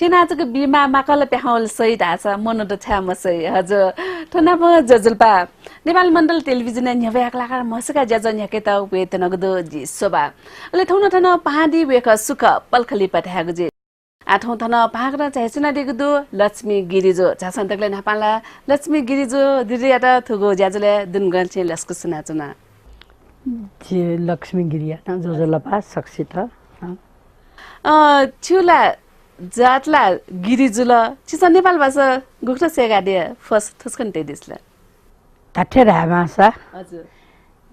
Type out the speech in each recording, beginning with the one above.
सेनाजको बिमा माकल प्याहल सहित आछ मनोद छ्यामसै हजुर ठना प जजलपा नेपाल मण्डल टेलिभिजन न्यावे कलाकार मसका जज न्याके त वेत नगदो जी सोबा अले थौन थन पहाडी वेख सुख पलखली पठाएको जे आठौं थन पाग्रा चाइसुना देगदो लक्ष्मी गिरिजो झासन्तकले नापाला लक्ष्मी गिरिजो दिरियाटा थुगो ज्याजले दुनगल चाहिँ लस्कु सुनाचुना जे लक्ष्मी गिरी न जजलपा सक्सित छुला जातला गिरिजुल चिसा नेपाल भाषा गुक्ट सेगाडे फर्स्ट थुस्कन तेदिसला ताठे रामासा हजुर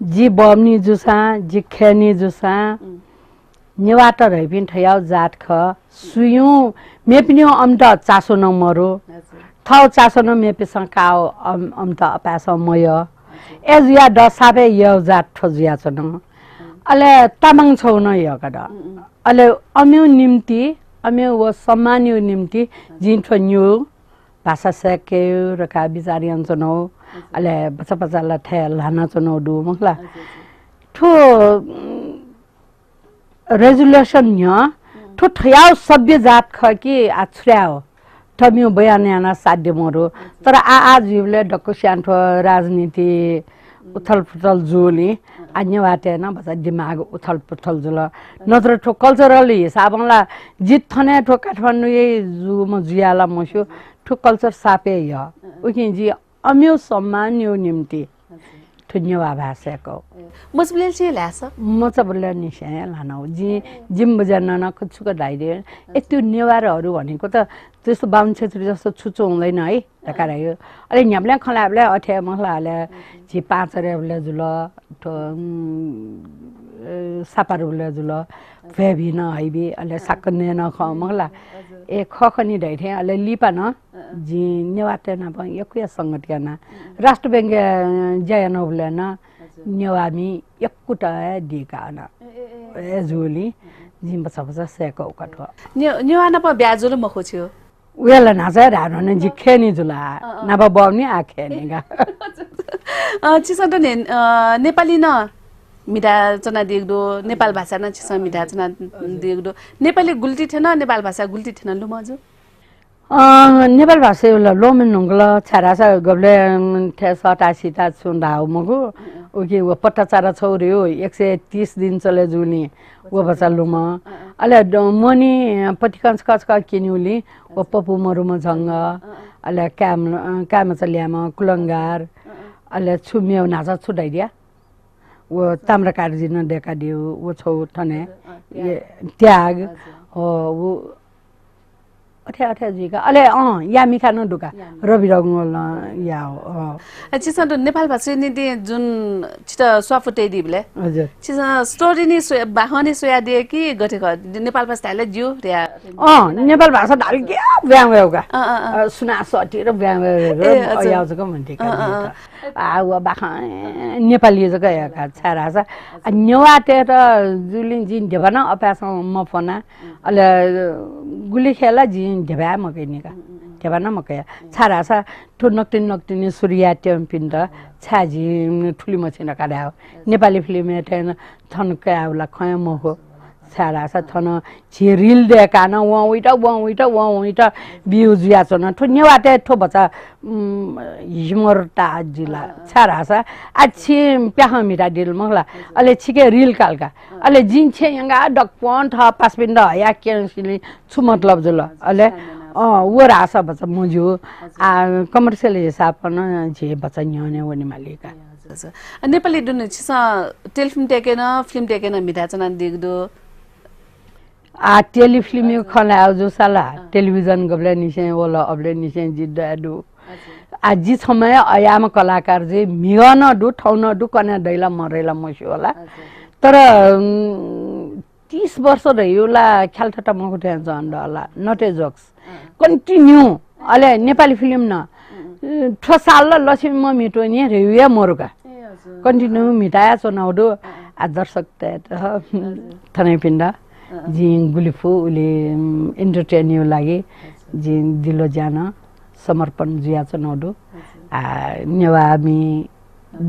जी बमनी जुसा जी खेनी जुसा नेवाटा रहिपिन ठयाउ जात ख सुयु मेपिन्यो अम्त चासो न मरो थाउ चासो न मेपिसं काओ अम्त अपास मय एजुया द साबे यो जात ठजुया छन अले तामाङ छौ न यकड अले अम्यु निम्ति अम्यु व सम्मान्यु निम्ति जिन्ठो न्यु भाषा सके रका बिचारी अञ्चनो अले बच्चा बच्चाला थे लाना चनो दु मखला ठो रेजुलेसन न्य ठो ठयाउ सभ्य जात ख कि आछ्र्याओ ठम्यु बयानयाना साध्य मरो तर आ जीवले डक्को स्यान्ठो राजनीति उथल पुथल जुली अन्यवाटे न बच्चा दिमाग उथल पुथल जुल नत्र ठो कल्चरल हिसाबला जित थने ठो काठमाडौँ जु म जुयाला मस्यो ठो कल्चर सापे य उकि जी अम्यो सम्मान यो निम्ति ठुन्यवा भाषाको मसबले चाहिँ ल्यास मचबले निसे लानौ जी जिम बजान न कुछुक दाइरे यति नेवारहरू भनेको त त्यस्तो बाहुन क्षेत्री जस्तो छुचो हुँदैन है तकारायो अले न्याबले खलाबले अठे मखलाले जी पाँचरेबले जुल ठो सापारुले जुल फेबी न हाइबी अले साकन्ने न ख मखला ए खखनी दैथे अले लिपा न जी नेवाटे न प यकुया संगठिया न राष्ट्र बैंक जयन होले न नेवामी यकुटा दिका न ए जुली जिम बसा बसा सेको कठो नेवाना प ब्याजुल मखो छियो उयाला नाचा रानो न जी खेनी जुला नबा बौनी आ खेनीगा चिसन्त नेपाली न मिठा चना देख्दो नेपाल भाषा न चिसा मिठा चना देख्दो नेपाली गुल्टी थिएन नेपाल भाषा गुल्टी थिएन लु मजु नेपाल भाषा ल लोमेन नंगला छारासा गबले थे 87 ता सुन्दाउ मगु ओके व पट्टा चारा छौरे हो 130 दिन चले जुनी व भाषा लुम अले मनी पतिकांस कचका किन्युली व पपु मरुम जंग अले काम चल्याम कुलंगार अले छुम्यौ नाचा छुडाइदिया वो ताम्रकारजी न देखा दियो वो छौ थने त्याग हो वो अठे जीका अले या मिखा न दुका रवि रंगल या चिसन्त नेपाल भाषा नि जुन छिट स्वाफुटे दिबले हजुर चिस स्टोरी नि बाहने सोया दिए कि गठेको नेपाल भाषा हाले ज्यू रे नेपाल भाषा डाल के ब्याउका सुना सटी र ब्याउ आउँछको भन्थे आ व बाखा नेपाली जगा याका छारासा नेवाटे र जुलिन जिन देबन अपास मफना अले गुली खेला जिन देबा मकैनिका देबा न मकया छारासा ठो नक्टिन सूर्या टेम्पिन्द छाजी ठुली मछिन काड्या नेपाली फिल्म थेन थन काउला खय मको छारासा थन छि रिल देका न व उइटा बिउ जुया छन ठो नेवाटे ठो बचा हिमरता जिला छारासा अछि प्याह मिटा दिल मगला अले छिके रिल कालका अले जिन छे यंगा डकपन थ पासपिन्द या केसिली छु मतलब जुल अले वो रासा बचा मजु आ कमर्शियल हिसाब न जे बचा न्याने वनि मालिका नेपाली दुन छिसा टेलिफिल्म टेकेन मिटा चना देख्दो आ टेलिफिल्म खला जो साला टेलिभिजन गबले निसे वला अबले निसे जिद्दाडु आजि समय अयाम कलाकार जे मिगन दु ठौन दु कने दैला मरेला मस्यो होला तर 30 वर्ष रह्योला ख्यालठटा मको ध्यान जान्द होला नट ए जोक्स कन्टिन्यू अले नेपाली फिल्म न छ साल लक्ष्मी म मिटो नि रेउया मरुका कन्टिन्यू मिटाया चनाउदो आ दर्शक त थनै पिण्ड जिन गुलिफु उले एन्टरटेन्यु लागि जिन दिलो जान समर्पण जुया चनाउदो आ नेवामी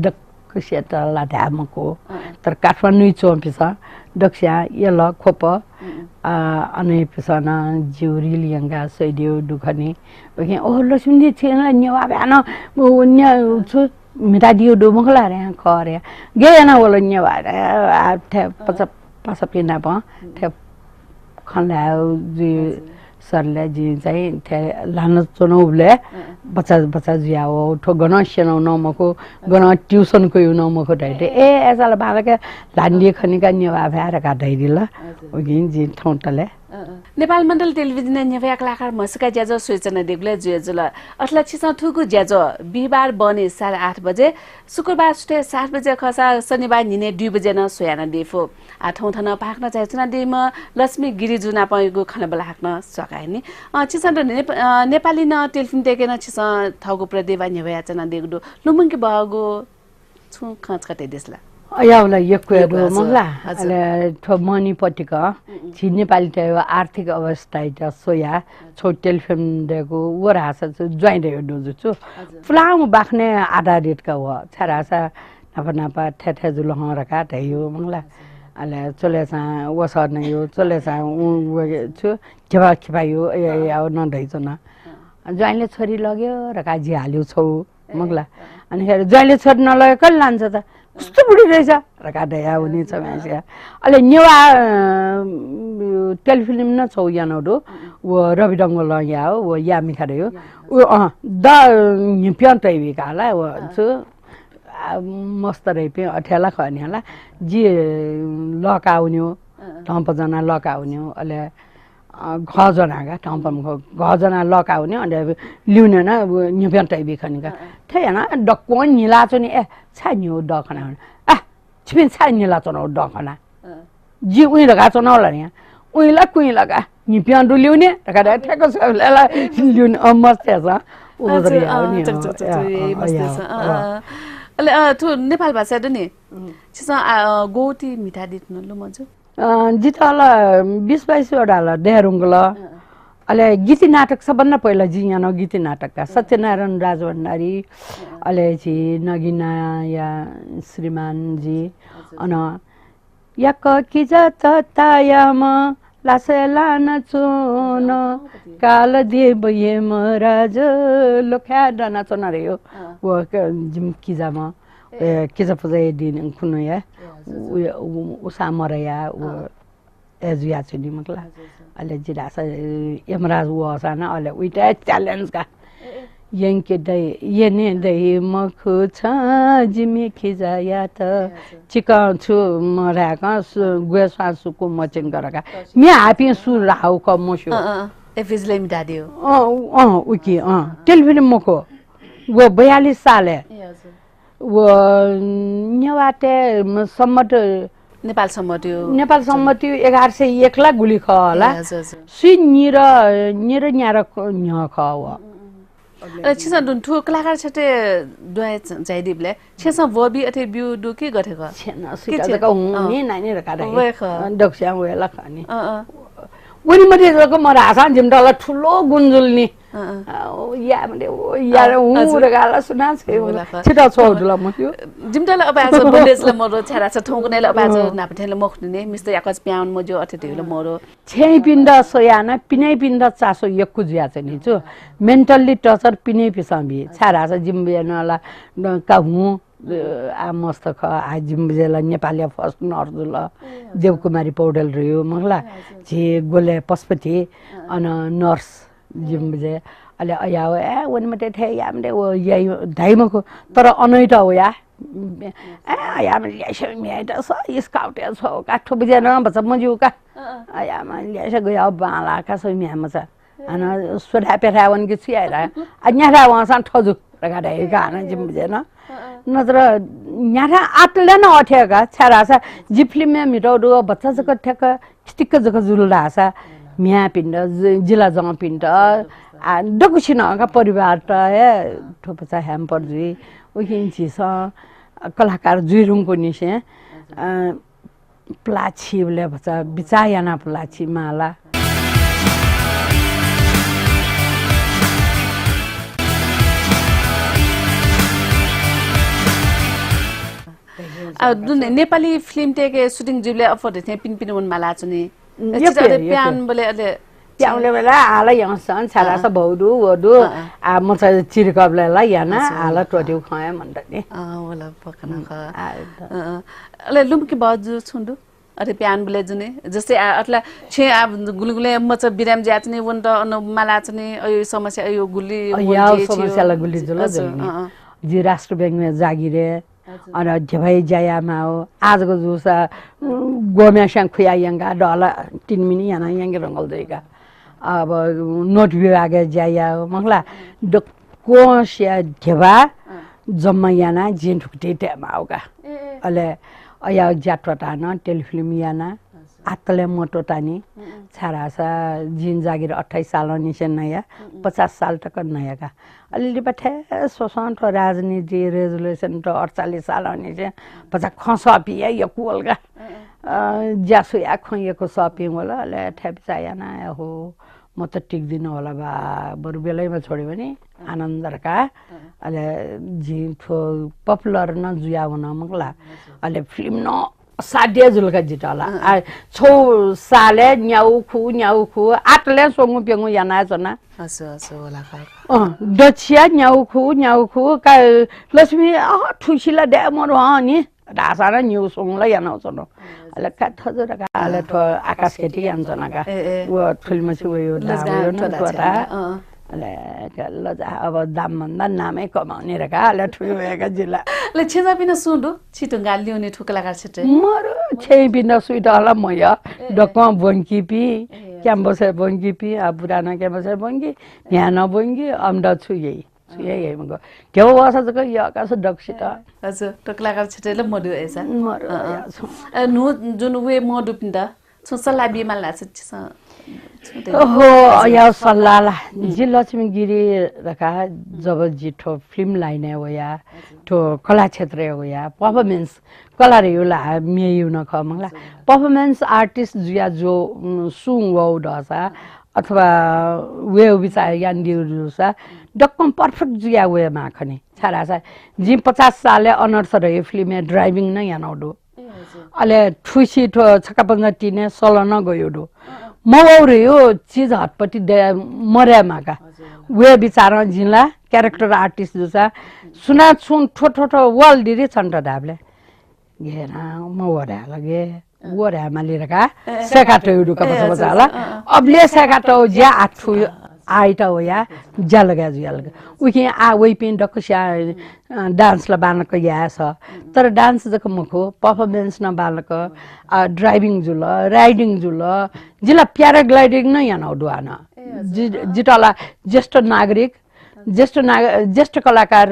दक्क सेटला धामको तर काठमाडौँ चोम्पिस दक्ष्या यल खोप अनि पिसना जिउरी लियंगा सैडियो दुखनी ओके ओ लक्ष्मी छेन न्यवा भ्यान न्य छु मिटा दियो दो मखला रे खरे गे ना बोल न्यवा आ थे पछ पिना प थे खला जी सरले जी चाहिँ थे लान चनौले बच्चा जियाओ ठो गन सेनौ न मको गन ट्युसन को न मको दैते ए एसाला बालके लान्डी खनिका न्यवा भ्याएर का दैदिला ओगिन जी ठौटले नेपाल मण्डल टेलिभिजन न्यवा कलाकार मस्का ज्याजो सूचना देगले जुजुल अठला छिसा ठुकु ज्याजो बिहीबार बने 8:30 बजे शुक्रबार सुटे 7 बजे खसा शनिबार निने 2 बजे न सोयाना देफो आठौं थन पाक्न चाहिँ चुना देम लक्ष्मी गिरी जुना पयगु खन बला हाक्न सकाय नि छिसा नेपाली न टेलिफिल्म देकेन छिसा थगु प्रदेवा न्यवा चना देगदो लुमुंकी बगु छु खच कटे देसला याउला यक्वेरो मंगला अले ठो मनी पटिका छि नेपाली त आर्थिक अवस्था त सोया छोटेल फिल्म देको वरासा ज्वाइन दे दोजु छु फलाउ बाख्ने आधा रेट का व छरासा नपा ठेठे जुल हरका तयो मंगला अले चलेसा वसर न यो चलेसा छु केवा खिपायो याउ न दैछ न ज्वाइनले छोरी लग्यो रका जी हाल्यो छौ मंगला अनि ज्वाइनले छोरी नलगे कल लान्छ त कस्तो बुढी रहेछ रका दया हुने छ मान्छे अले नेवा टेलिफिल्म न छौ यानोडो व रवि डंगल या हो व या मिखा रे हो द न्यप्यान तैवी काला व छु मस्त रे पे अठेला खन्याला जी लकाउन्यो टम्पजना लकाउन्यो अले घजनागा टम्पमको घजना लकाउने अनि ल्याउने न न्यप्यान तैवी खनिका थैन डक्को निलाचो नि ए छान्यो डखना आ छिपिन छान्यला चनो डखना जी उइ लगा चनो ल नि उइला कुइ लगा निप्यान दु ल्याउने रका ठेको सबला ल्याउने मस्त छ उदर आउने मस्त छ अले थु नेपाल भाषा द नि छिसा गोटी मिठा दिनु ल मजु जितल 20-22 वटा ल देहरुङल अले गीति नाटक सबभन्दा पहिला जी यहाँ गीति नाटकका सत्यनारायण राजभण्डारी अले जी नगिना या श्रीमान जी अन यक किज ततायम लासेला न चोन काल देव ये महाराज लोख्या डना चोन रे यो व जिम किजामा किजा पूजा दिन कुनो या उसा मरया व एजुया चुनी मकला अले जिरासा यमराज वसाना अले उइटा च्यालेन्ज का यंके दे येने दे मखु छ जिमी खिजाया त चिका छु मराका गुए सासुको मचिङ गरका मे हापी सु राउ क मोसो एफिजले मिटादियो उकी टेलिभिजन मको वो 42 साले वो न्यवाटे सम्मत नेपाल सम्मट्यो 1101 ला गुली खला सु निर न्यार न्य खव छिसा दुन ठु कलाकार छटे दुय जाइदिबले छिसा वबी अथे बिउ दु के गथेको छेन सिका हुने नानी रका दक्ष्या वेला खनी वनी मते जको मरा आसा जिमडला ठुलो गुन्जुलनी या मले या उ रगाला सुना छे छिटा छोडला म त्यो जिमडला अब आज बन्देजले मरो छरा छ ठौकनेले अब आज नापथेले मखने मिस्टर याकस प्याउन म जो अथे तेले मरो छे पिण्ड सोयाना पिनै पिण्ड चासो यक्कु जिया छ नि जो मेन्टली टर्चर पिनै पिसम्बी छरा छ जिम्बेनला का हु आ मस्त ख आ जिम्बेला नेपाली फर्स्ट नर्जुल देवकुमारी पौडेल रह्यो मंगला जे गोले पशुपति अन नर्स जिम्बे अले अयाव ए वन मते थे यामले ओ यही धाइमको तर अनैट हो या याम ल्यास म्याट स स्काउट छ काठो बजे न बच मजु का याम ल्यास गयो बाला का सो म्याम छ अन सोडा पेरा वन कि छियारा अन्यारा वसा ठजु रगा दे गाना जिम्बे न नत्र न्यारा आतले न अठेका छरासा जिफ्ली मे मिटो दो बच्चा जक ठेक स्टिक जक जुलला सा म्या पिण्ड जिला जङ पिण्ड आ डकुछिन का परिवार त हे ठोपचा ह्याम्पर जुई उकिन छिस कलाकार जुइरुङको निसे प्लाछीले बच्चा बिचायाना प्लाछी माला नेपाली फिल्म टेके सुटिङ जुले अफर थे पिन पिन वन माला चुने प्यान बोले अले प्याउले बेला आला यसन छाला स बहुदु वदु आ म चाहिँ चिरकबले ला याना आला टोट्यु खय भन्दा नि वला पकन ख अले लुम्की बाजु छुंडु अरे प्यान बोले जुने जस्तै अटला छे गुलगुले म चाहिँ बिराम जाचने वन त अन मालाचने अयो समस्या अयो गुली या समस्याला गुली जुल जल्ने जी राष्ट्र बैंकमा जागिरे अनि झभाइ जायामा हो आजको जुसा गोम्यास्याङ खुयायंगा डला 3 मिनी याना यंगे रंगल देगा अब नोट विभाग जाया हो मखला द कोस्या झभा जम्मा याना जिन ठुकटे टेमा होगा अले अया जाटवटा न टेलिफिल्म याना आतले मोटो तानी छारासा जिन जागिर 28 साल निसे नया 50 साल तक नया का अलि बठे सोसन तो राजनीति रेजोल्युसन तो 48 साल निसे 50 खसपी या कुलगा जासु या खयको सपिङ होला ले ठेप चायाना हो म त टिक्दिन होला बा बरु बेलैमा छोड्यो भने आनन्दरका अले जिन थो पपुलर न जुया हुन मगला अले फिल्म न साड्या जुलका जिटाला छौ साले न्याउ खु आटले सोंगु पेंगु याना छना असो होला दछिया न्याउ खु का लक्ष्मी ठुसिला दे मरो नि रासारा न्यू सोंगला याना छनो अले का थजरका अले थ आकाश केटी यान्छनका व फिल्म छु यो दायो न तोटा अले लजा अब दाम भन्दा नामै कमाउने रका अले ठुवेका जिल्ला ले छेजा पिन सुडु छिटुंगा लिउने ठुकलाका छिटे मरो छे पिन सुइट होला म या डकमा बंकी पी क्याम्बस बंकी पी आ पुराना क्याम्बस बंकी न्यान बंकी अम्डा छु यही मग केव वासा ज या कास डक्सिता हजुर ठुकलाका छिटे ल मडु एसा मरो नु जुन वे मडु पिन्दा छसला बिमा लाछ ओहो या सल्लाला जी लक्ष्मी गिरी रका जब जिठो फिल्म लाइन हो या तो कला क्षेत्र हो या परफॉर्मेंस कला रे होला मेयु न ख मंगला परफॉर्मेंस आर्टिस्ट जुया जो सुङ वो दसा अथवा वे विचार यान दिउसा डक्कम परफेक्ट जुया वे मा खने छारासा जी 50 सालले अनर्थ रह्यो फिल्म ड्राइभिङ न यानौडो अले ठुसी ठो छक्का पंगती ने सलन गयो दो मौरे यो चीज हटपटी मर्या माका वे विचार जिल्ला क्यारेक्टर आर्टिस्ट जुसा सुना सुन ठोठो वल दिरी छन्ट दाबले गेना मौरे लगे वरे मालिरका सेकाटो युडुका बसला अबले सेकाटो ज्या आठु आइटा हो या जलगा जुलगा उके आ वे पिन डकस्या डान्स ला बालक या छ तर डान्स जक मखो परफॉर्मेंस न बालक ड्राइभिङ जुल राइडिङ जुल जिला प्याराग्लाइडिङ न या नौडुआना जिटला ज्येष्ठ कलाकार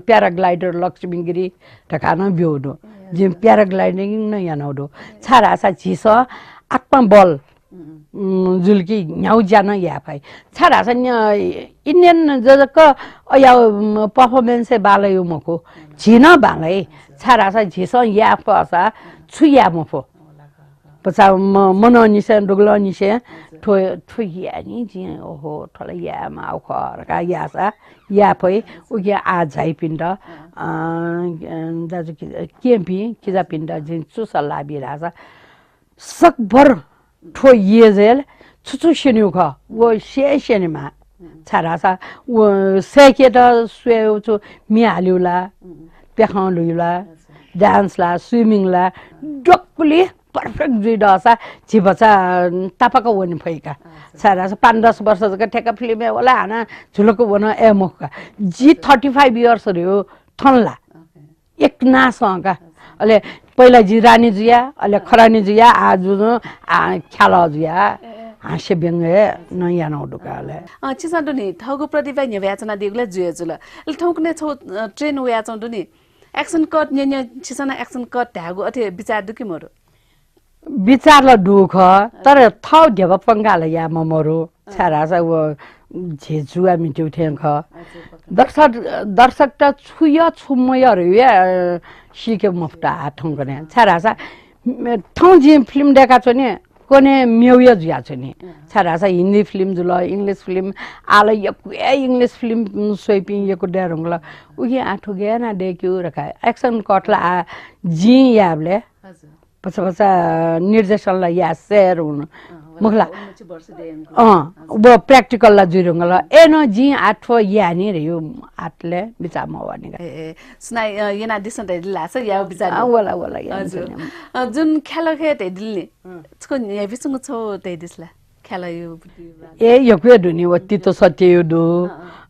प्याराग्लाइडर लक्ष्मी गिरी ठकाना ब्योडो जे प्याराग्लाइडिङ न या नौडो छारा सा झिस आत्मबल जुल्की न्याउ जान या पाइ छारा छ इंडियन जक या परफॉर्मेंस बालयो मको झिन बालै छारा छ झिस या पसा छुया मफो पछा मननिसे डुगलनिसे ठो या नि जि ओहो ठला या माउ खर का या सा या पै उके आ झाइ पिण्ड दाजु केपी किजा पिण्ड जि चुसा लाबि राजा सकभर ठो येजेल छुछु शेन्यु ख वो शेनेमा छारासा वो सेकेट स्वेउ छु मिहाल्युला पेखाउलुला डान्स ला स्विमिङ ला डक्कुली परफेक्ट जुइडसा छिबचा तापाको वनि फैका छारासा 5-10 वर्ष जका ठेका फिल्म होला हाना झुलको वन ए मुखका जी 35 इयर्स रह्यो थनला एक नासका अले पहिला जी रानी जुया अले खरानी जुया आज ख्याल जुया हाँस्य व्यङ्ग्य नयाँ नौडुकाले चिसान्डु नि ठगु प्रतिभा न्यव्याचना दिगले जुय जुल अले ठौकने छौ ट्रेन व्याचौं नि एक्सन कट न्य चिसना एक्सन कट ढागु अथे विचार दुकी मरो विचार ल दुख तर थौ देव पंगाल या ममरो छारासा वो झेजुआ मिट्यौ ठेंख दर्शक त छुय छुमय रह्यो सिके मफ्टा ठंगने छारासा ठौ जी फिल्म देखा छ नि कोने मेउय जुया छ नि छारासा हिन्दी फिल्म जुल इंग्लिश फिल्म आले यकु इंग्लिश फिल्म सोइपिङ यकु डरंगला उही आठो गया ना देखियो रखा एक्सन कटला जी याबले पछा निर्देशनलाई या शेयर हुनु मुखला वो प्रैक्टिकल ला जुरुंगला एनो जी आठो यानी रे यो आठले बिचा मवानी सुनाइ यना दिसन रे लास या बिचा वला जुन खेल खे ते दिल्ली छको या बिसुङ छौ ते दिसला खेल यो ए यो के दुनी वत्ति तो सत्य यो दु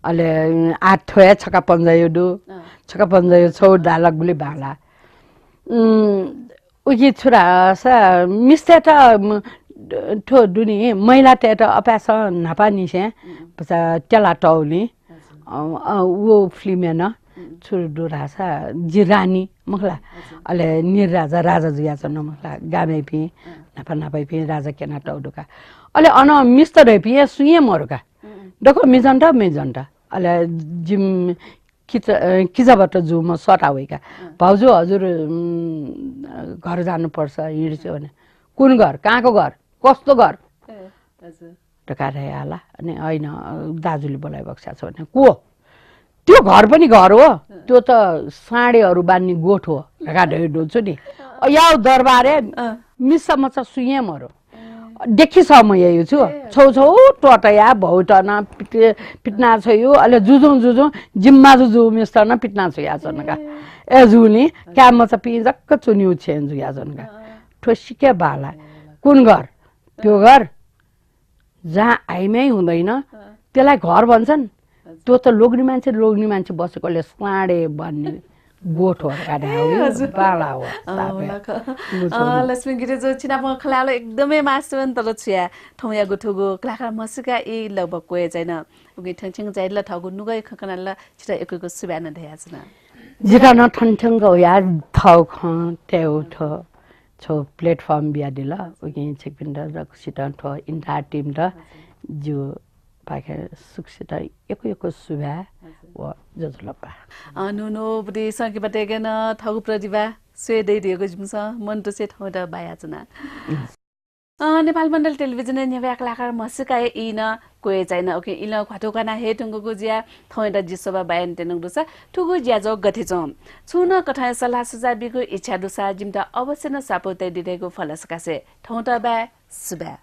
अले आठो या छका पंजा यो दु छका पंजा यो छौ डालक गुली बाला उगी छुरा सा मिस्ते त ठो दुनी महिला टेट अपास नापानी से पछा टेला टौली वो फिल्म न छुर दुरासा जिरानी मखला अले निर राजा राजा जुया छ न मखला गामे पि नापा पि राजा केना टौडुका अले अन मिस्टर रे पि सुये मरुका डको मेजन्टा अले जिम किजाबाट जु म सट आवेका भाउजू हजुर घर जानु पर्छ हिड्छु भने कुन घर कहाँको घर कस्तो घर टकारे आला अनि हैन दाजुले बोलाइ बक्सा छ भने को त्यो घर पनि घर हो त्यो त साडेहरु बान्नी गोठ हो ढाडै डोल्छु नि याउ दरबारे मिसम छ सुयेमहरु देखि समय यो छु छौ टटया भौटन पिटना छ यो अले जुजु जिम्मा जुजु मिस्टन पिटना छ या जनका ए जुनी काम छ पि जक्क चुन्यु छेन्जु या जनका ठोसिके बाला कुन घर त्यो घर जहाँ आइमै हुँदैन त्यसलाई घर भन्छन् त्यो त लोग्ने मान्छे बसेकोले साडे भन्ने गोठ हो बाला हो लक्ष्मी गिरी जो छिनाप खलालो एकदमै मासुवन तर छुया ठौया गुठुगो कलाकार मसिका ए लगभग कोए छैन उगी ठङछङ जाइला ठगु नुगै खकनाला छिटा एकको सुब्यान धया छन जिरा न ठङठङ गो या थाउ ख तेउ ठ छो प्लेटफर्म बिया दिला उगी चेकपिन्डर र सिटा ठ इन्टा टिम र जो पाके सुक्षिता एको सुभा व जजलपा नुनो बुदी सकेबाटे गन थगु प्रतिभा स्वेदै दिएको जुमस मन तो से ठौडा बाया जना नेपाल मण्डल टेलिभिजन न्याव्या कलाकार मसिका इन कोए छैन ओके इल खटोकना हे टुंगुको जिया थौडा जिसबा बायन तेनुङ दुसा ठुगु ज्या जो गथे छ छुन कठाय सल्लाह सुझाव बिको इच्छा दुसा जिमता अवश्य न सापोतै दिदेको फलसकासे ठौडा बा सुबा